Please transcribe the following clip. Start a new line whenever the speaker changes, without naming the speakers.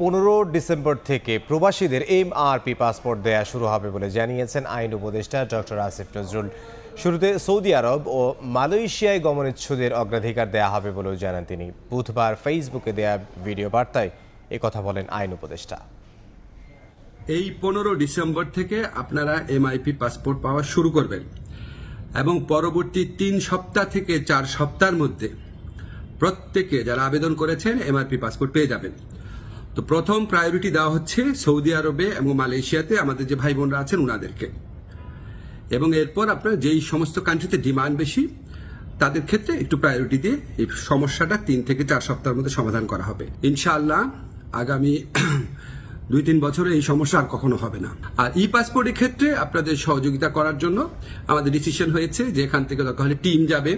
15 December থেকে প্রবাসীদের MRP passport দেয়া শুরু হবে বলে জানিয়েছেন আইন উপদেষ্টা ডক্টর আসিফ নজরুল। শুরুতে সৌদি আরব ও মালয়েশিয়ায় গমনেচ্ছুদের অগ্রাধিকার দেয়া হবে বলেও জানান তিনি। বুধবার ফেসবুকে দেয়া ভিডিও বার্তায় একথা বলেন আইন উপদেষ্টা।
এই 15 ডিসেম্বর থেকে আপনারা এমআইপি পাসপোর্ট পাওয়া শুরু করবেন এবং পরবর্তী 3 সপ্তাহ থেকে 4 সপ্তাহের মধ্যে প্রত্যেকে যারা আবেদন করেছেন এমআরপি পাসপোর্ট পেয়ে যাবেন। তো প্রথম প্রায়োরিটি দেওয়া হচ্ছে সৌদি আরবে এবং মালয়েশিয়াতে আমাদের যে ভাই বোনরা আছেন ওনাদেরকে, এবং এরপর আপনার যেই সমস্ত কান্ট্রিতে ডিমান্ড বেশি তাদের ক্ষেত্রে একটু প্রায়োরিটি দিয়ে এই সমস্যাটা 3 থেকে 4 সপ্তাহের মধ্যে সমাধান করা হবে ইনশাআল্লাহ। আগামী 2-3 বছরে এই সমস্যা আর কখনো হবে না। আর ই পাসপোর্টের ক্ষেত্রে আপনাদের সহযোগিতা করার জন্য আমাদের ডিসিশন হয়েছে যে এখান থেকে দরকার হলে টিম যাবে।